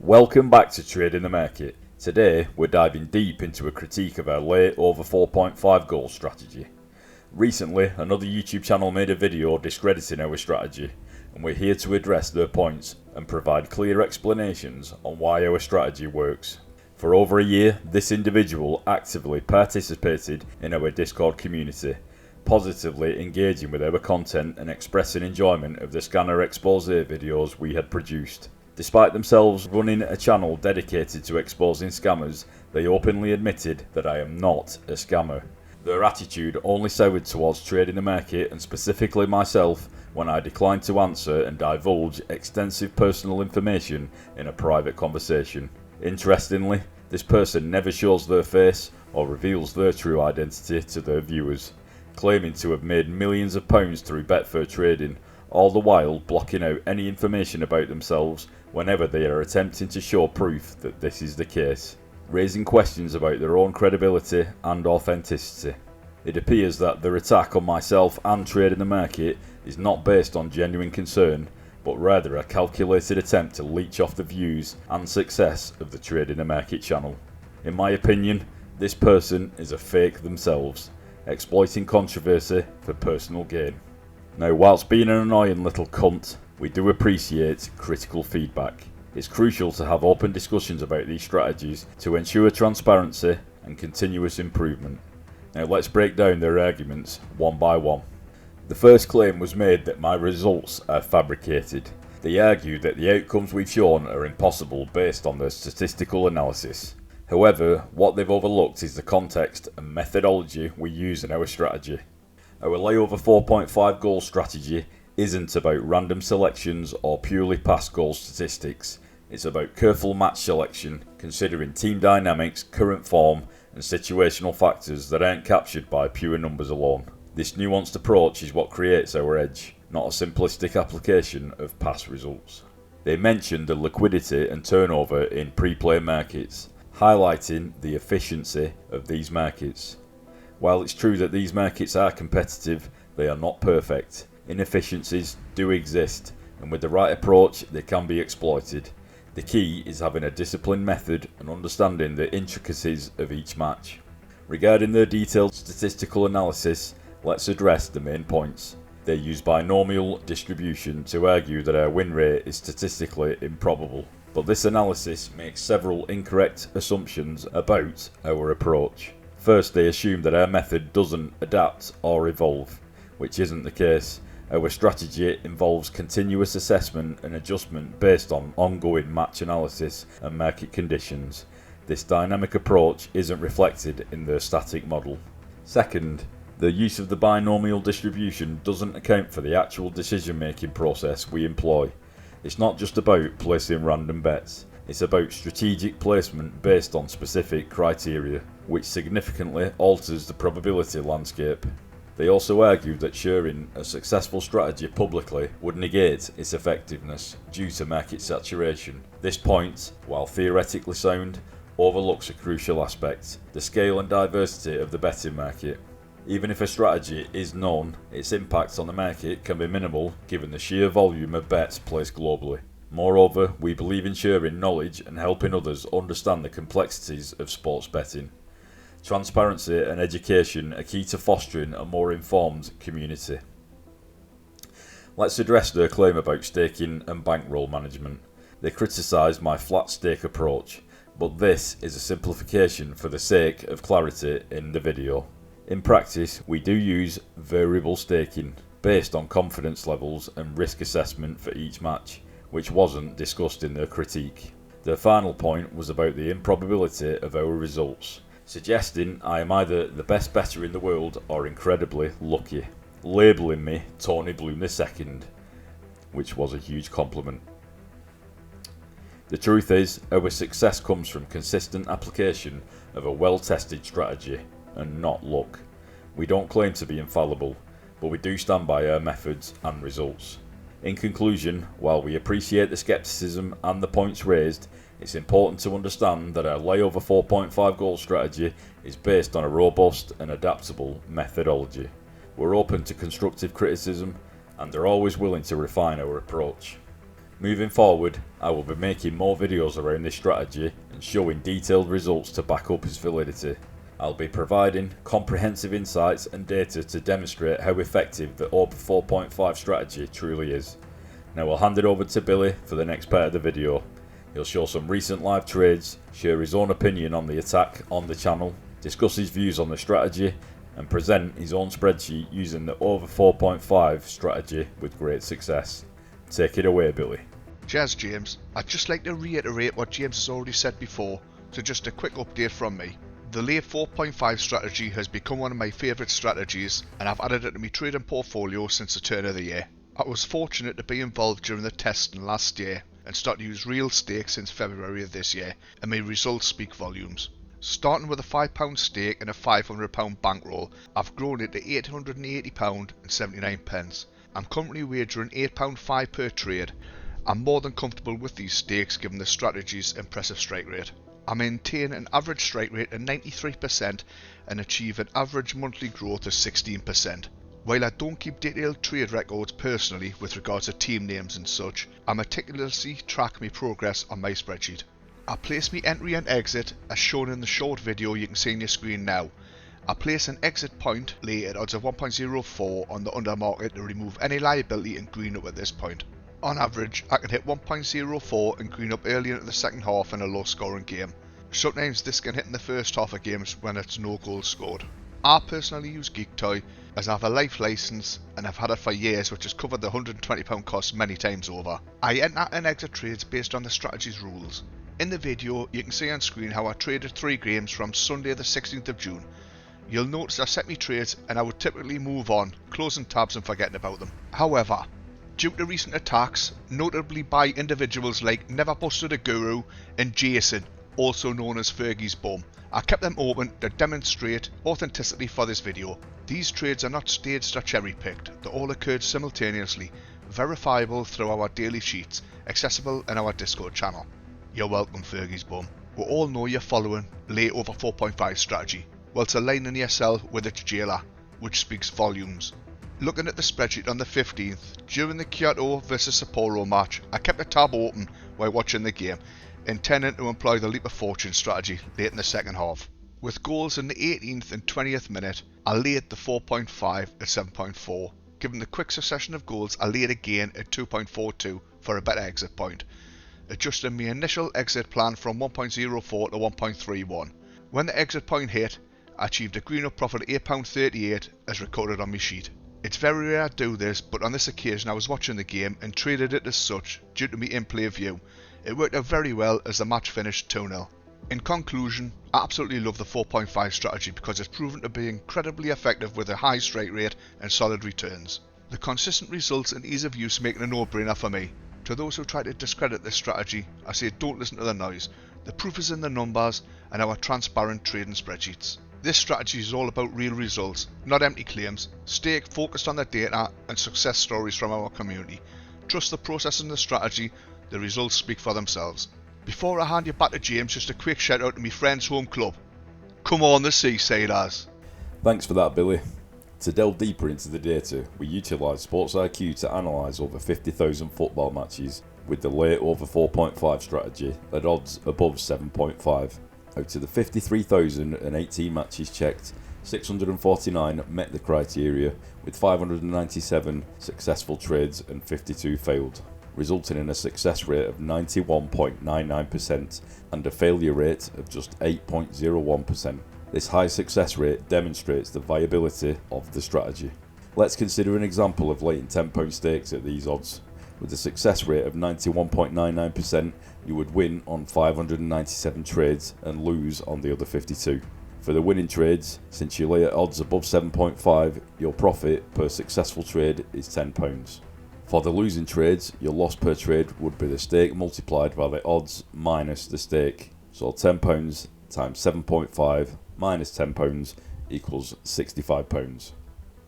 Welcome back to Trade in the Market. Today we're diving deep into a critique of our late over 4.5 goal strategy. Recently, another YouTube channel made a video discrediting our strategy, and we're here to address their points and provide clear explanations on why our strategy works. For over a year, this individual actively participated in our Discord community, positively engaging with our content and expressing enjoyment of the scanner expose videos we had produced. Despite themselves running a channel dedicated to exposing scammers, they openly admitted that I am not a scammer. Their attitude only soured towards trading the market and specifically myself when I declined to answer and divulge extensive personal information in a private conversation. Interestingly, this person never shows their face or reveals their true identity to their viewers, claiming to have made millions of pounds through Betfair trading, all the while blocking out any information about themselves whenever they are attempting to show proof that this is the case, raising questions about their own credibility and authenticity. It appears that their attack on myself and Trade in the Market is not based on genuine concern, but rather a calculated attempt to leech off the views and success of the Trade in the Market channel. In my opinion, this person is a fake themselves, exploiting controversy for personal gain. Now, whilst being an annoying little cunt, we do appreciate critical feedback. It's crucial to have open discussions about these strategies to ensure transparency and continuous improvement. Now let's break down their arguments one by one. The first claim was made that my results are fabricated. They argue that the outcomes we've shown are impossible based on their statistical analysis. However, what they've overlooked is the context and methodology we use in our strategy. Our layover 4.5 goal strategy isn't about random selections or purely past goal statistics. It's about careful match selection, considering team dynamics, current form, and situational factors that aren't captured by pure numbers alone. This nuanced approach is what creates our edge, not a simplistic application of past results. They mentioned the liquidity and turnover in pre-play markets, highlighting the efficiency of these markets. While it's true that these markets are competitive, they are not perfect. Inefficiencies do exist, and with the right approach, they can be exploited. The key is having a disciplined method and understanding the intricacies of each match. Regarding their detailed statistical analysis, let's address the main points. They use binomial distribution to argue that our win rate is statistically improbable, but this analysis makes several incorrect assumptions about our approach. First, they assume that our method doesn't adapt or evolve, which isn't the case. Our strategy involves continuous assessment and adjustment based on ongoing match analysis and market conditions. This dynamic approach isn't reflected in their static model. Second, the use of the binomial distribution doesn't account for the actual decision-making process we employ. It's not just about placing random bets. It's about strategic placement based on specific criteria, which significantly alters the probability landscape. They also argue that sharing a successful strategy publicly would negate its effectiveness due to market saturation. This point, while theoretically sound, overlooks a crucial aspect: the scale and diversity of the betting market. Even if a strategy is known, its impact on the market can be minimal given the sheer volume of bets placed globally. Moreover, we believe in sharing knowledge and helping others understand the complexities of sports betting. Transparency and education are key to fostering a more informed community. Let's address their claim about staking and bankroll management. They criticise my flat stake approach, but this is a simplification for the sake of clarity in the video. In practice, we do use variable staking based on confidence levels and risk assessment for each match, which wasn't discussed in their critique. Their final point was about the improbability of our results, suggesting I am either the best bettor in the world or incredibly lucky, labelling me Tony Bloom II, which was a huge compliment. The truth is, our success comes from consistent application of a well-tested strategy and not luck. We don't claim to be infallible, but we do stand by our methods and results. In conclusion, while we appreciate the skepticism and the points raised, it's important to understand that our layover 4.5 goal strategy is based on a robust and adaptable methodology. We're open to constructive criticism and are always willing to refine our approach. Moving forward, I will be making more videos around this strategy and showing detailed results to back up its validity. I'll be providing comprehensive insights and data to demonstrate how effective the over 4.5 strategy truly is. Now I'll hand it over to Billy for the next part of the video. He'll show some recent live trades, share his own opinion on the attack on the channel, discuss his views on the strategy, and present his own spreadsheet using the over 4.5 strategy with great success. Take it away, Billy. Cheers, James. I'd just like to reiterate what James has already said before, so just a quick update from me. The late 4.5 strategy has become one of my favourite strategies, and I've added it to my trading portfolio since the turn of the year. I was fortunate to be involved during the testing last year and start to use real stakes since February of this year, and my results speak volumes. Starting with a £5 stake and a £500 bankroll, I've grown it to £880.79. I'm currently wagering £8.5 per trade. I'm more than comfortable with these stakes given the strategy's impressive strike rate. I maintain an average strike rate of 93% and achieve an average monthly growth of 16%. While I don't keep detailed trade records personally with regards to team names and such, I meticulously track my progress on my spreadsheet. I place my entry and exit as shown in the short video you can see on your screen now. I place an exit point late at odds of 1.04 on the undermarket to remove any liability and green up at this point. On average, I can hit 1.04 and green up early into the second half in a low scoring game. Sometimes this can hit in the first half of games when it's no goals scored. I personally use Geek Toy as I have a life license and I've had it for years, which has covered the £120 cost many times over. I enter and exit trades based on the strategy's rules. In the video you can see on screen how I traded 3 games from Sunday the 16th of June. You'll notice I set me trades and I would typically move on, closing tabs and forgetting about them. However, due to recent attacks, notably by individuals like Never Busted a Guru and Jason, also known as Fergie's Bum, I kept them open to demonstrate authenticity for this video. These trades are not staged or cherry picked, they all occurred simultaneously, verifiable through our daily sheets, accessible in our Discord channel. You're welcome, Fergie's Bum. We all know you're following late over 4.5 strategy, whilst aligning yourself with its jailer, which speaks volumes. Looking at the spreadsheet on the 15th, during the Kyoto vs Sapporo match, I kept a tab open while watching the game, intending to employ the leap of fortune strategy late in the second half. With goals in the 18th and 20th minute, I laid the 4.5 at 7.4. Given the quick succession of goals, I laid again at 2.42 for a better exit point, adjusting my initial exit plan from 1.04 to 1.31. When the exit point hit, I achieved a green up profit of £8.38 as recorded on my sheet. It's very rare I do this, but on this occasion I was watching the game and traded it as such due to my in-play view. It worked out very well as the match finished 2-0. In conclusion, I absolutely love the 4.5 strategy because it's proven to be incredibly effective with a high strike rate and solid returns. The consistent results and ease of use make it a no-brainer for me. To those who try to discredit this strategy, I say don't listen to the noise. The proof is in the numbers and our transparent trading spreadsheets. This strategy is all about real results, not empty claims. Stay focused on the data and success stories from our community. Trust the process and the strategy, the results speak for themselves. Before I hand you back to James, just a quick shout out to my friend's home club. Come on the Seasiders. Thanks for that, Billy. To delve deeper into the data, we utilise Sports IQ to analyse over 50,000 football matches with the late over 4.5 strategy at odds above 7.5. Out of the 53,018 matches checked, 649 met the criteria, with 597 successful trades and 52 failed, resulting in a success rate of 91.99% and a failure rate of just 8.01%. This high success rate demonstrates the viability of the strategy. Let's consider an example of latent £10 stakes at these odds. With a success rate of 91.99%, you would win on 597 trades and lose on the other 52. For the winning trades, since you lay at odds above 7.5, your profit per successful trade is £10. For the losing trades, your loss per trade would be the stake multiplied by the odds minus the stake. So £10 times 7.5 minus £10 equals £65.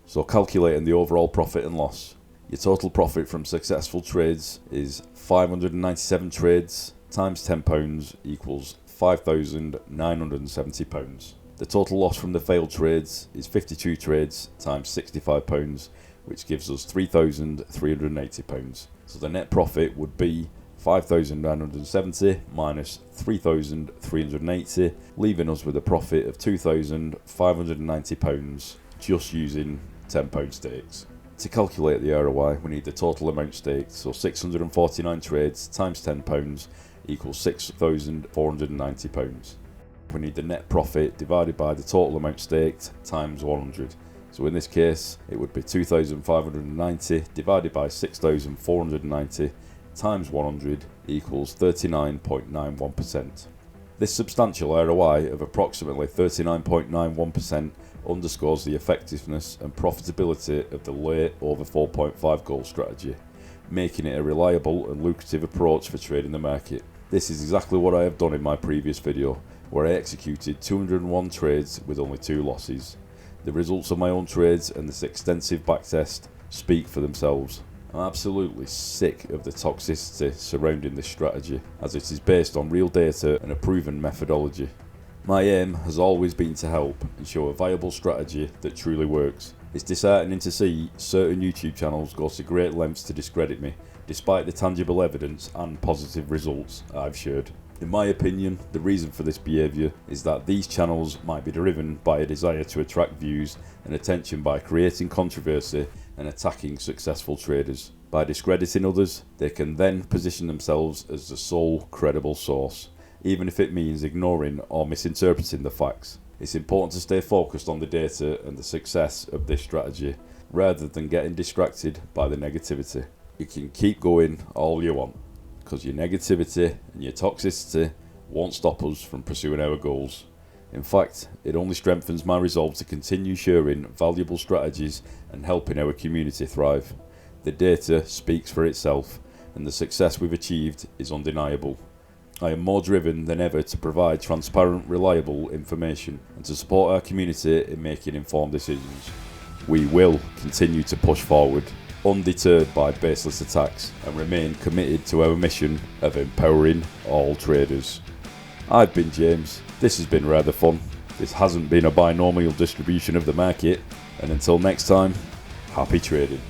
So calculating the overall profit and loss. Your total profit from successful trades is 597 trades times £10 equals £5,970. The total loss from the failed trades is 52 trades times £65, which gives us £3,380. So the net profit would be 5,970 minus 3,380, leaving us with a profit of £2,590 just using £10 stakes. To calculate the ROI, we need the total amount staked, so 649 trades times £10 equals £6,490. We need the net profit divided by the total amount staked times 100. So in this case, it would be 2,590 divided by 6,490 times 100 equals 39.91%. This substantial ROI of approximately 39.91% underscores the effectiveness and profitability of the late over 4.5 goal strategy, making it a reliable and lucrative approach for trading the market. This is exactly what I have done in my previous video, where I executed 201 trades with only 2 losses. The results of my own trades and this extensive backtest speak for themselves. I'm absolutely sick of the toxicity surrounding this strategy, as it is based on real data and a proven methodology. My aim has always been to help and show a viable strategy that truly works. It's disheartening to see certain YouTube channels go to great lengths to discredit me, despite the tangible evidence and positive results I've shared. In my opinion, the reason for this behaviour is that these channels might be driven by a desire to attract views and attention by creating controversy and attacking successful traders. By discrediting others, they can then position themselves as the sole credible source, even if it means ignoring or misinterpreting the facts. It's important to stay focused on the data and the success of this strategy, rather than getting distracted by the negativity. You can keep going all you want, because your negativity and your toxicity won't stop us from pursuing our goals. In fact, it only strengthens my resolve to continue sharing valuable strategies and helping our community thrive. The data speaks for itself, and the success we've achieved is undeniable. I am more driven than ever to provide transparent, reliable information and to support our community in making informed decisions. We will continue to push forward, undeterred by baseless attacks, and remain committed to our mission of empowering all traders. I've been James. This has been rather fun. This hasn't been a binomial distribution of the market, and until next time, happy trading.